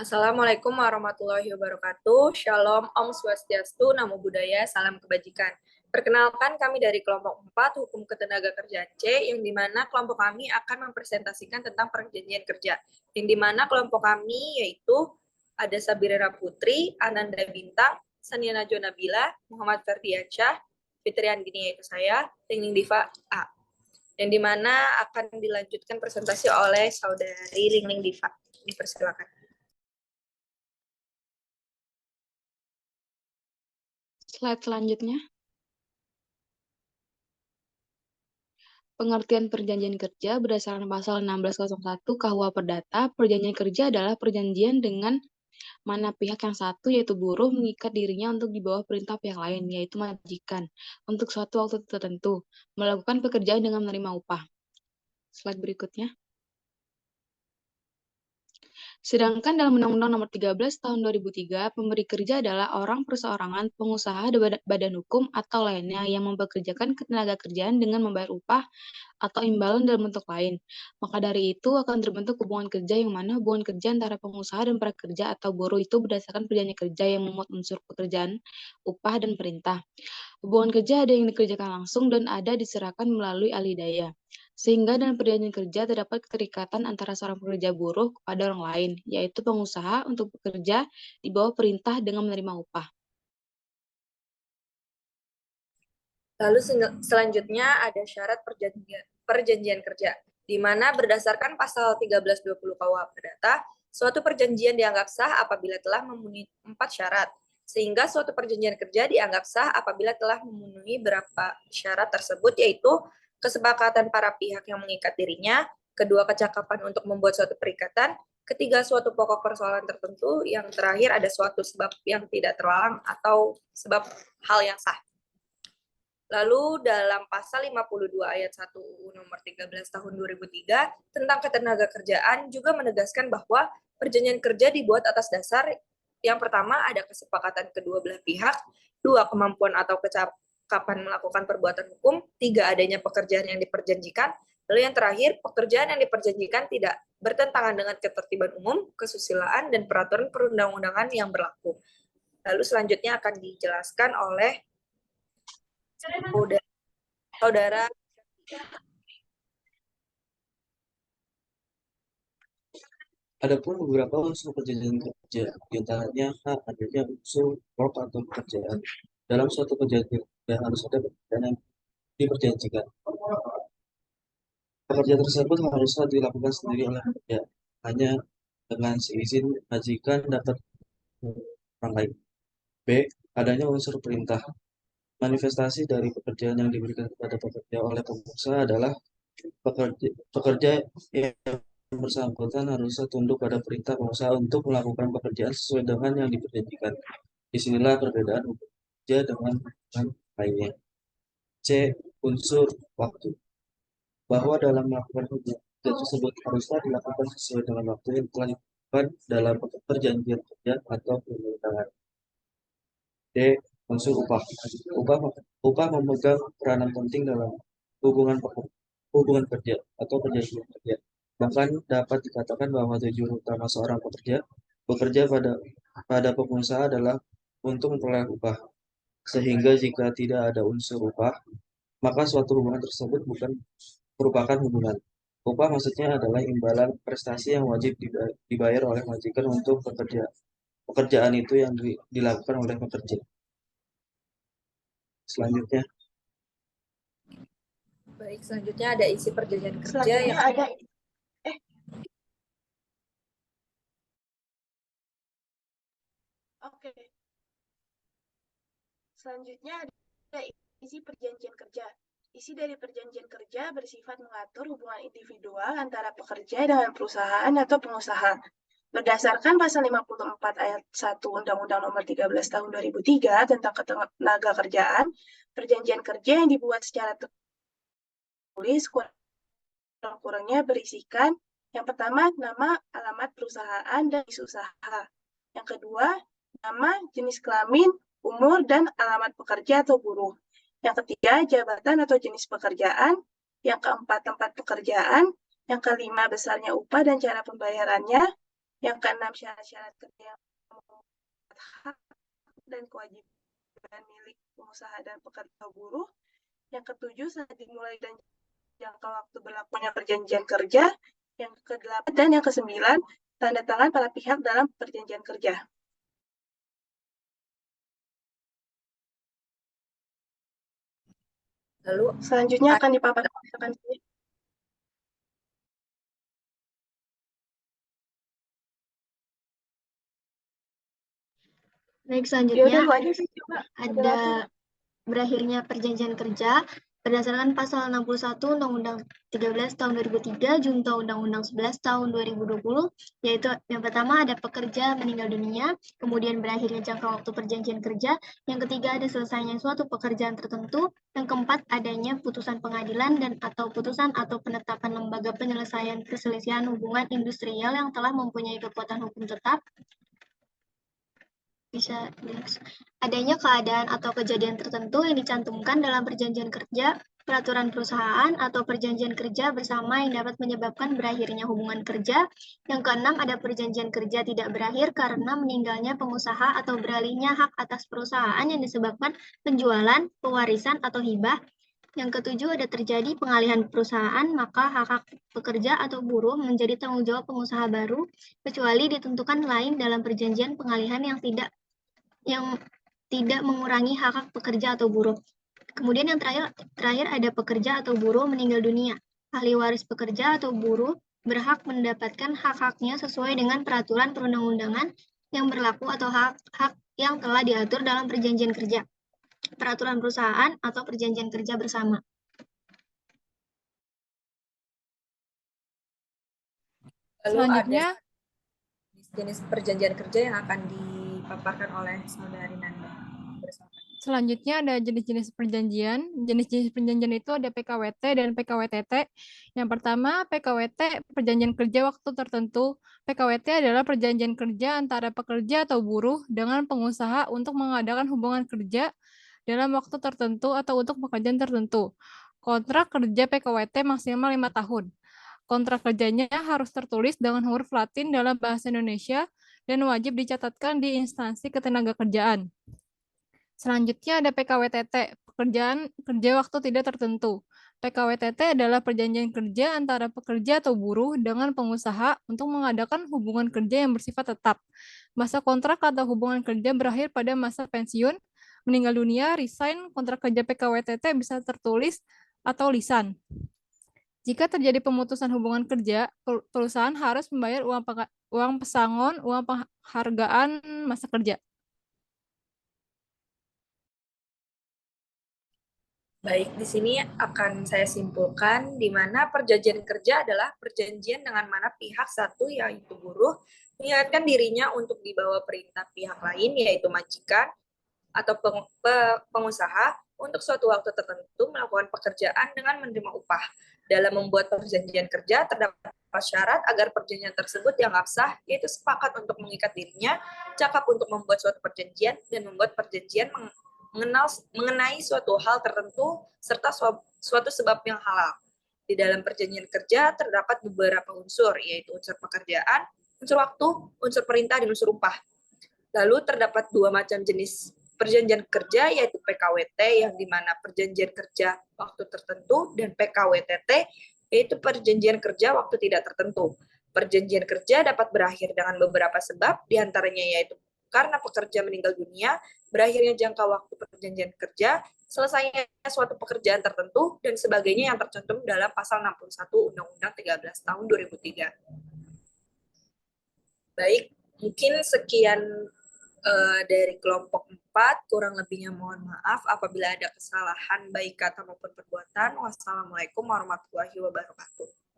Assalamualaikum warahmatullahi wabarakatuh. Shalom, Om Swastiastu, Namo Buddhaya, Salam Kebajikan. Perkenalkan, kami dari kelompok 4 Hukum Ketenagakerjaan C, yang dimana kelompok kami akan mempresentasikan tentang perjanjian kerja. Yang dimana kelompok kami yaitu ada Sabirera Putri, Ananda Bintang, Sania Najwa Nabila, Muhammad Ferdiansyah, Fitri Anggini yaitu saya, Tingning Diva A. Yang dimana akan dilanjutkan presentasi oleh Saudari Ringling Diva. Dipersilakan. Slide selanjutnya. Pengertian perjanjian kerja berdasarkan pasal 1601 KUH Perdata, perjanjian kerja adalah perjanjian dengan mana pihak yang satu, yaitu buruh, mengikat dirinya untuk di bawah perintah pihak lain, yaitu majikan, untuk suatu waktu tertentu, melakukan pekerjaan dengan menerima upah. Slide berikutnya. Sedangkan dalam Undang-Undang Nomor 13 Tahun 2003, pemberi kerja adalah orang perseorangan, pengusaha, badan hukum, atau lainnya yang mempekerjakan ketenaga kerjaan dengan membayar upah atau imbalan dalam bentuk lain. Maka dari itu akan terbentuk hubungan kerja yang mana hubungan kerja antara pengusaha dan prakerja atau buruh itu berdasarkan perjanjian kerja yang memuat unsur pekerjaan, upah, dan perintah. Hubungan kerja ada yang dikerjakan langsung dan ada diserahkan melalui alih daya. Sehingga dalam perjanjian kerja terdapat keterikatan antara seorang pekerja buruh kepada orang lain, yaitu pengusaha untuk bekerja di bawah perintah dengan menerima upah. Lalu selanjutnya ada syarat perjanjian kerja, di mana berdasarkan pasal 1320 KUH Perdata, suatu perjanjian dianggap sah apabila telah memenuhi 4 syarat, sehingga suatu perjanjian kerja dianggap sah apabila telah memenuhi beberapa syarat tersebut, yaitu kesepakatan para pihak yang mengikat dirinya, kedua kecakapan untuk membuat suatu perikatan, ketiga suatu pokok persoalan tertentu, yang terakhir ada suatu sebab yang tidak terlarang atau sebab hal yang sah. Lalu dalam pasal 52 ayat 1 UU nomor 13 tahun 2003 tentang ketenagakerjaan juga menegaskan bahwa perjanjian kerja dibuat atas dasar yang pertama ada kesepakatan kedua belah pihak, dua kemampuan atau kecakapan melakukan perbuatan hukum, tiga adanya pekerjaan yang diperjanjikan, lalu yang terakhir pekerjaan yang diperjanjikan tidak bertentangan dengan ketertiban umum, kesusilaan, dan peraturan perundang-undangan yang berlaku. Lalu selanjutnya akan dijelaskan oleh Saudara. Adapun beberapa unsur perjanjian kerja, diantaranya adanya unsur rok atau pekerjaan. Dalam suatu perjanjian kerja harus ada pekerjaan yang diperjanjikan. Pekerjaan tersebut haruslah dilakukan sendiri oleh pekerja, hanya dengan seizin majikan dapat orang lain. B. Adanya unsur perintah. Manifestasi dari pekerjaan yang diberikan kepada pekerja oleh pengusaha adalah pekerja yang bersangkutan harusnya tunduk pada perintah pengusaha untuk melakukan pekerjaan sesuai dengan yang diperjanjikan. Disinilah perbedaan kerja dengan lainnya. C. Unsur waktu. Bahwa dalam melakukan kerja tersebut haruslah dilakukan sesuai dengan waktu yang telah ditetapkan dalam perjanjian kerja atau perundangan. D. Unsur upah. Upah memegang peranan penting dalam hubungan kerja atau perjanjian kerja. Bahkan dapat dikatakan bahwa tujuan utama seorang pekerja bekerja pada pengusaha adalah untuk memperoleh upah. Sehingga jika tidak ada unsur upah, maka suatu hubungan tersebut bukan merupakan hubungan. Upah maksudnya adalah imbalan prestasi yang wajib dibayar oleh majikan untuk pekerjaan itu yang dilakukan oleh pekerja. Selanjutnya. Baik, selanjutnya ada isi perjanjian kerja Selanjutnya yang ada Oke. Selanjutnya ada isi perjanjian kerja. Isi dari perjanjian kerja bersifat mengatur hubungan individual antara pekerja dengan perusahaan atau pengusaha. Berdasarkan pasal 54 ayat 1 Undang-Undang Nomor 13 Tahun 2003 tentang ketenagakerjaan, perjanjian kerja yang dibuat secara tertulis kurang-kurangnya berisikan yang pertama nama, alamat perusahaan dan jenis usaha. Yang kedua, nama, jenis kelamin, umur, dan alamat pekerja atau buruh. Yang ketiga, jabatan atau jenis pekerjaan. Yang keempat, tempat pekerjaan. Yang kelima, besarnya upah dan cara pembayarannya. Yang keenam, syarat-syarat kerja yang memuat hak dan kewajiban milik pengusaha dan pekerja buruh. Yang ketujuh, saat dimulai dan jangka waktu berlakunya perjanjian kerja. Yang kedelapan dan yang kesembilan, tanda tangan para pihak dalam perjanjian kerja. Lalu Selanjutnya akan dipaparkan Baik, ya selanjutnya udah lu aja sih coba. ada berakhirnya perjanjian kerja berdasarkan pasal 61 Undang-Undang 13 tahun 2003 junto Undang-Undang 11 tahun 2020, yaitu yang pertama ada pekerja meninggal dunia, kemudian berakhirnya jangka waktu perjanjian kerja, yang ketiga ada selesainya suatu pekerjaan tertentu, yang keempat adanya putusan pengadilan dan atau putusan atau penetapan lembaga penyelesaian perselisihan hubungan industrial yang telah mempunyai kekuatan hukum tetap. Bisa adanya keadaan atau kejadian tertentu yang dicantumkan dalam perjanjian kerja, peraturan perusahaan, atau perjanjian kerja bersama yang dapat menyebabkan berakhirnya hubungan kerja. Yang keenam, ada perjanjian kerja tidak berakhir karena meninggalnya pengusaha atau beralihnya hak atas perusahaan yang disebabkan penjualan, pewarisan, atau hibah. Yang ketujuh, ada terjadi pengalihan perusahaan, maka hak-hak pekerja atau buruh menjadi tanggung jawab pengusaha baru, kecuali ditentukan lain dalam perjanjian pengalihan yang tidak mengurangi hak-hak pekerja atau buruh. Kemudian yang terakhir ada pekerja atau buruh meninggal dunia. Ahli waris pekerja atau buruh berhak mendapatkan hak-haknya sesuai dengan peraturan perundang-undangan yang berlaku atau hak-hak yang telah diatur dalam perjanjian kerja, peraturan perusahaan, atau perjanjian kerja bersama. Lalu Selanjutnya, ada jenis perjanjian kerja yang akan dipaparkan oleh Saudari Nanda bersama. Selanjutnya ada jenis-jenis perjanjian. Jenis-jenis perjanjian itu ada PKWT dan PKWTT. Yang pertama, PKWT, perjanjian kerja waktu tertentu. PKWT adalah perjanjian kerja antara pekerja atau buruh dengan pengusaha untuk mengadakan hubungan kerja dalam waktu tertentu atau untuk pekerjaan tertentu. Kontrak kerja PKWT maksimal 5 tahun. Kontrak kerjanya harus tertulis dengan huruf Latin dalam bahasa Indonesia dan wajib dicatatkan di instansi ketenagakerjaan. Selanjutnya ada PKWTT, pekerjaan kerja waktu tidak tertentu. PKWTT adalah perjanjian kerja antara pekerja atau buruh dengan pengusaha untuk mengadakan hubungan kerja yang bersifat tetap. Masa kontrak atau hubungan kerja berakhir pada masa pensiun, meninggal dunia, resign, kontrak kerja PKWTT bisa tertulis atau lisan. Jika terjadi pemutusan hubungan kerja, perusahaan harus membayar uang pesangon, uang penghargaan masa kerja. Baik, di sini akan saya simpulkan di mana perjanjian kerja adalah perjanjian dengan mana pihak satu, yaitu buruh, mengingatkan dirinya untuk dibawa perintah pihak lain, yaitu majikan atau pengusaha, untuk suatu waktu tertentu melakukan pekerjaan dengan menerima upah. Dalam membuat perjanjian kerja, terdapat syarat agar perjanjian tersebut dianggap sah, yaitu sepakat untuk mengikat dirinya, cakap untuk membuat suatu perjanjian, dan membuat perjanjian mengenai suatu hal tertentu serta suatu sebab yang halal. Di dalam perjanjian kerja terdapat beberapa unsur, yaitu unsur pekerjaan, unsur waktu, unsur perintah, dan unsur upah. Lalu terdapat dua macam jenis perjanjian kerja, yaitu PKWT yang dimana perjanjian kerja waktu tertentu, dan PKWTT yaitu perjanjian kerja waktu tidak tertentu. Perjanjian kerja dapat berakhir dengan beberapa sebab, diantaranya yaitu karena pekerja meninggal dunia, berakhirnya jangka waktu perjanjian kerja, selesainya suatu pekerjaan tertentu, dan sebagainya yang tercantum dalam pasal 61 Undang-Undang 13 tahun 2003. Baik, mungkin sekian dari kelompok 4, kurang lebihnya mohon maaf apabila ada kesalahan baik kata maupun perbuatan. Wassalamualaikum warahmatullahi wabarakatuh.